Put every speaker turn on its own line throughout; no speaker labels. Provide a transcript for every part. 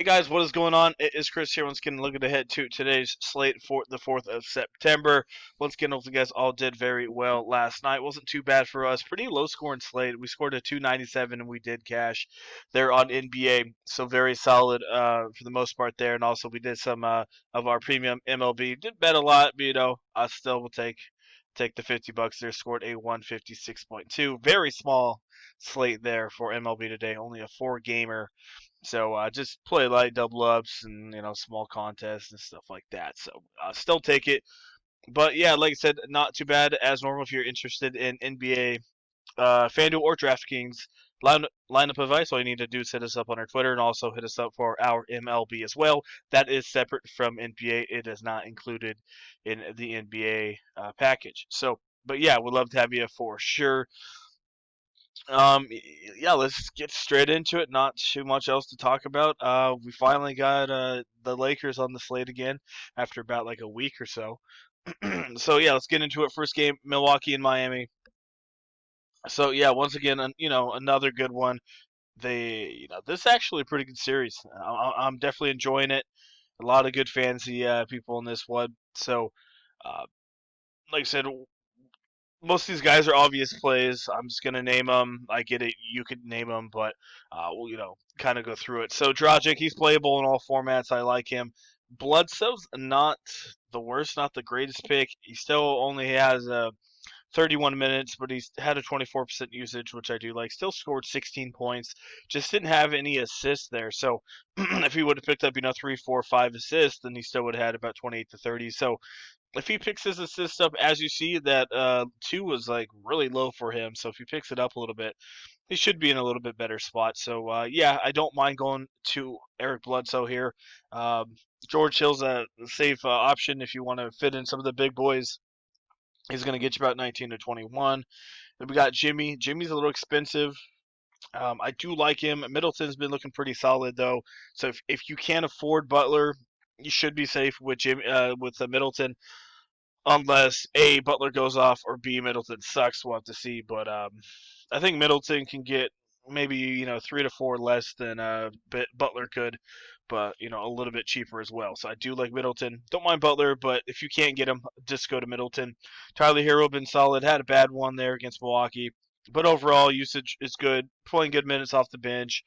Hey guys, what is going on? It is Chris here. Once again, looking ahead to today's slate for the 4th of September. Once again, hope you guys all did very well last night. Wasn't too bad for us. Pretty low scoring slate. We scored a 297 and we did cash there on NBA. So very solid for the most part there. And also we did some of our premium MLB. Did bet a lot, but I still will take the $50 there. Scored a 156.2. Very small slate there for MLB today. Only a 4 gamer. So just play light double ups and small contests and stuff like that. So still take it, but yeah, like I said, not too bad as normal if you're interested in NBA, Fanduel or DraftKings lineup advice. All you need to do is hit us up on our Twitter and also hit us up for our MLB as well. That is separate from NBA. It is not included in the NBA package. So, but yeah, we'd love to have you for sure. Yeah, let's get straight into it. Not too much else to talk about. We finally got the Lakers on the slate again after about like a week or so. So yeah, let's get into it. First game, Milwaukee and Miami. So yeah, once again, another good one. This is actually a pretty good series. I'm definitely enjoying it. A lot of good fantasy people in this one. So, uh, like I said, most of these guys are obvious plays. I'm just gonna name them. I get it. You could name them, but we'll kind of go through it. So Dragic, he's playable in all formats. I like him. Bledsoe's not the worst, not the greatest pick. He still only has 31 minutes, but he's had a 24% usage, which I do like. Still scored 16 points. Just didn't have any assists there. So if he would have picked up, 3, 4, 5 assists, then he still would have had about 28 to 30. So if he picks his assist up, as you see, that 2 was like really low for him. So if he picks it up a little bit, he should be in a little bit better spot. So yeah, I don't mind going to Eric Bledsoe here. Um, George Hill's a safe option if you want to fit in some of the big boys. He's going to get you about 19 to 21. Then we got Jimmy. Jimmy's a little expensive. I do like him. Middleton's been looking pretty solid though. So if you can't afford Butler, you should be safe with Middleton unless A, Butler goes off, or B, Middleton sucks. We'll have to see. But I think Middleton can get maybe 3 to 4 less than Butler could, but a little bit cheaper as well. So I do like Middleton. Don't mind Butler, but if you can't get him, just go to Middleton. Tyler Hero been solid. Had a bad one there against Milwaukee, but overall usage is good. Playing good minutes off the bench.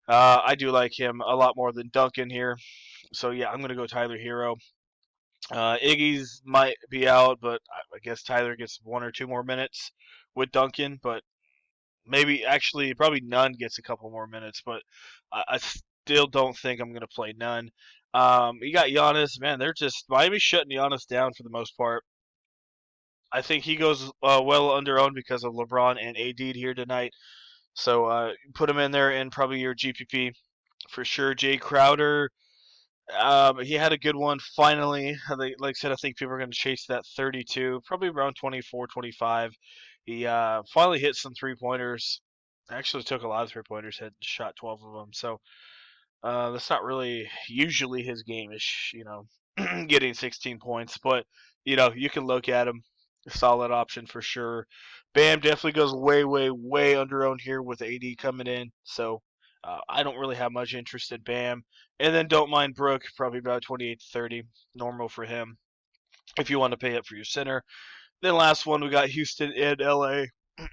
I do like him a lot more than Duncan here. So yeah, I'm gonna go Tyler Hero. Iggy's might be out, but I guess Tyler gets 1 or 2 more minutes with Duncan. But maybe actually probably none gets a couple more minutes. But I still don't think I'm gonna play none. You got Giannis, man. They're just Miami's shutting Giannis down for the most part. I think he goes well under owned because of LeBron and AD here tonight. So put him in there in probably your GPP for sure. Jay Crowder, he had a good one finally. Like I said, I think people are going to chase that 32, probably around 24, 25. He finally hit some 3 pointers. Actually, took a lot of 3 pointers. Had shot 12 of them. So that's not really usually his game. Is getting 16 points, but you can look at him. A solid option for sure. Bam definitely goes way, way, way under owned here with AD coming in. So I don't really have much interest in Bam. And then don't mind Brook, probably about 28 to 30, normal for him if you want to pay up for your center. Then last one, we got Houston and LA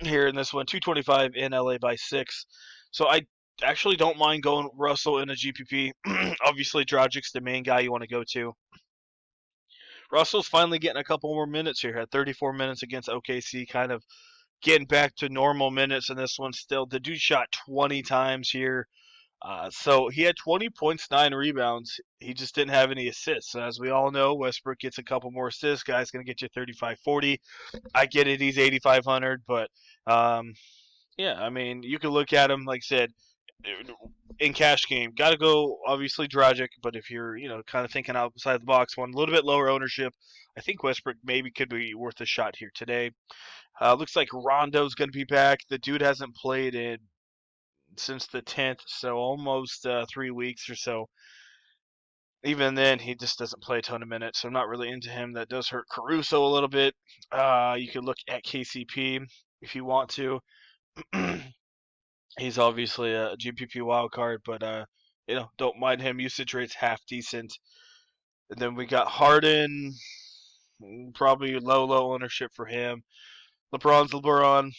here in this one, 225 in LA by 6. So I actually don't mind going Russell in a GPP. Obviously, Dragic's the main guy you want to go to. Russell's finally getting a couple more minutes here. Had 34 minutes against OKC, kind of getting back to normal minutes in this one still. The dude shot 20 times here. So he had 20 points, 9 rebounds. He just didn't have any assists. So as we all know, Westbrook gets a couple more assists. Guy's going to get you 35, 40. I get it. He's 8,500, but yeah, I mean, you can look at him, like I said, in cash game. Got to go, obviously, Dragic, but if you're, kind of thinking outside the box, one a little bit lower ownership, I think Westbrook maybe could be worth a shot here today. Looks like Rondo's going to be back. The dude hasn't played in since the 10th, so almost 3 weeks or so. Even then, he just doesn't play a ton of minutes, so I'm not really into him. That does hurt Caruso a little bit. You could look at KCP if you want to. He's obviously a GPP wild card, but don't mind him. Usage rate's half decent. And then we got Harden, probably low ownership for him. LeBron's LeBron.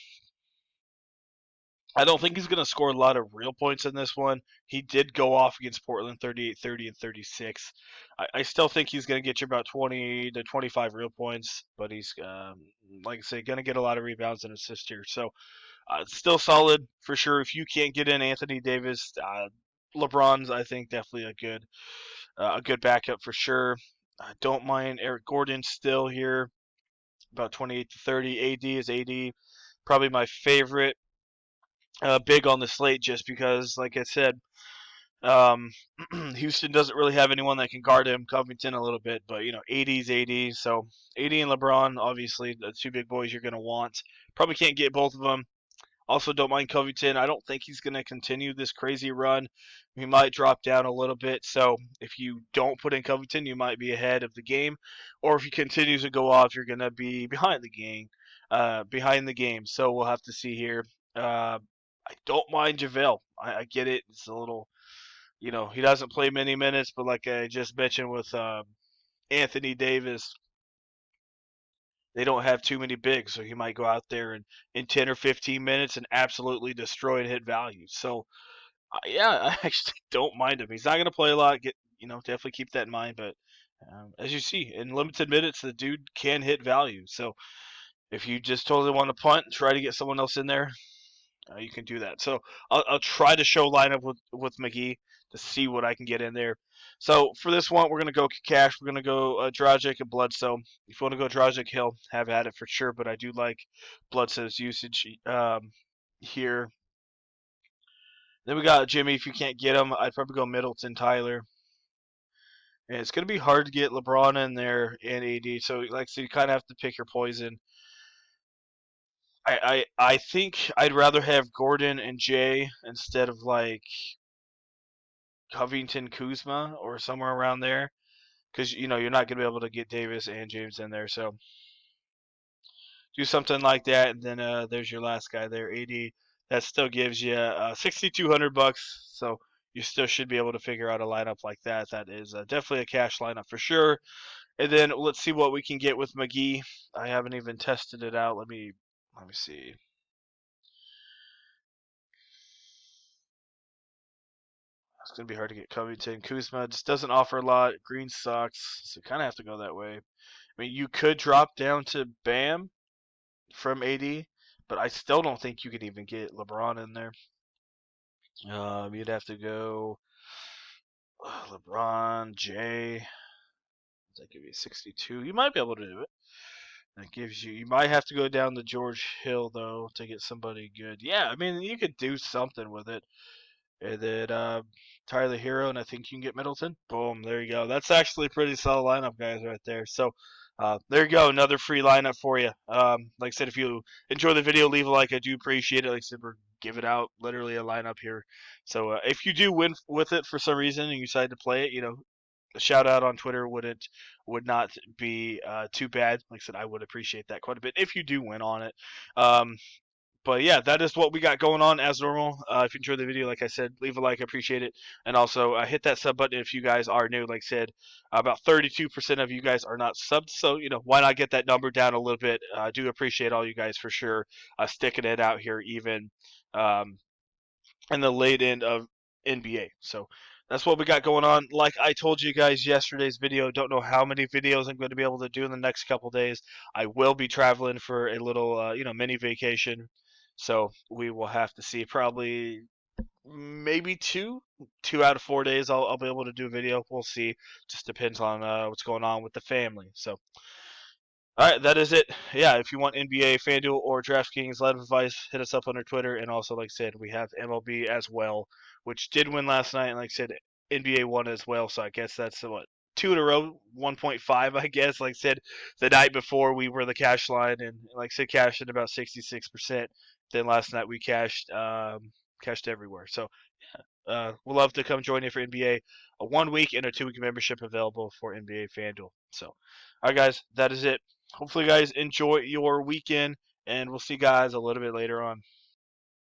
I don't think he's going to score a lot of real points in this one. He did go off against Portland 38, 30, and 36. I still think he's going to get you about 20 to 25 real points, but he's, like I say, going to get a lot of rebounds and assists here. So still solid for sure. If you can't get in Anthony Davis, LeBron's, I think, definitely a good backup for sure. I don't mind Eric Gordon still here, about 28 to 30. AD is AD, probably my favorite big on the slate, just because, like I said, um, Houston doesn't really have anyone that can guard him. Covington a little bit, but AD's AD. So AD and LeBron, obviously, the two big boys you're gonna want. Probably can't get both of them. Also, don't mind Covington. I don't think he's going to continue this crazy run. He might drop down a little bit. So if you don't put in Covington, you might be ahead of the game. Or if he continues to go off, you're going to be behind the game. So we'll have to see here. I don't mind JaVale. I get it. It's a little, he doesn't play many minutes, but like I just mentioned with Anthony Davis, they don't have too many bigs, so he might go out there and in 10 or 15 minutes and absolutely destroy and hit value. So, yeah, I actually don't mind him. He's not going to play a lot. Definitely keep that in mind. But as you see, in limited minutes, the dude can hit value. So if you just totally want to punt, try to get someone else in there, you can do that. So I'll try to show lineup with McGee to see what I can get in there. So for this one, we're going to go cash. We're going to go Dragic and Bledsoe. If you want to go Dragic, he'll have at it for sure, but I do like Bledsoe's usage here. Then we got Jimmy. If you can't get him, I'd probably go Middleton, Tyler. And it's going to be hard to get LeBron in there and AD. So, like I said, you kind of have to pick your poison. I think I'd rather have Gordon and Jay instead of like Covington, Kuzma, or somewhere around there, because you're not gonna be able to get Davis and James in there. So do something like that, and then there's your last guy there, AD. That still gives you $6,200. So you still should be able to figure out a lineup like that. That is definitely a cash lineup for sure. And then let's see what we can get with McGee. I haven't even tested it out. Let me see. It's gonna be hard to get Covington. Kuzma just doesn't offer a lot. Green sucks, so kind of have to go that way. I mean, you could drop down to Bam from AD, but I still don't think you could even get LeBron in there. You'd have to go LeBron, Jay. That give you 62. You might be able to do it. That gives you. You might have to go down to George Hill though to get somebody good. Yeah, I mean you could do something with it. And then Tyler Hero, and I think you can get Middleton. Boom, there you go. That's actually a pretty solid lineup, guys, right there. So there you go, another free lineup for you. Like I said, if you enjoy the video, leave a like. I do appreciate it. Like I said, we're giving out literally a lineup here. So if you do win with it for some reason and you decide to play it, a shout out on Twitter would not be too bad. Like I said, I would appreciate that quite a bit if you do win on it. But yeah, that is what we got going on as normal. If you enjoyed the video, like I said, leave a like, I appreciate it. And also hit that sub button if you guys are new. Like I said, about 32% of you guys are not subbed. So, why not get that number down a little bit? I do appreciate all you guys for sure sticking it out here, even um, in the late end of NBA. So that's what we got going on. Like I told you guys yesterday's video, don't know how many videos I'm going to be able to do in the next couple days. I will be traveling for a little, mini vacation. So we will have to see. Probably maybe two out of 4 days. I'll be able to do a video. We'll see. Just depends on what's going on with the family. So all right, that is it. Yeah, if you want NBA, Fanduel, or DraftKings live advice, hit us up on our Twitter. And also, like I said, we have MLB as well, which did win last night. And like I said, NBA won as well. So I guess that's what, two in a row, 1.5. I guess. Like I said, the night before we were the cash line, and like I said, cashed in about 66%. Then last night we cashed everywhere. So we'll love to come join you for NBA. A 1 week and a 2 week membership available for NBA FanDuel. So, all right, guys, that is it. Hopefully, you guys enjoy your weekend, and we'll see you guys a little bit later on.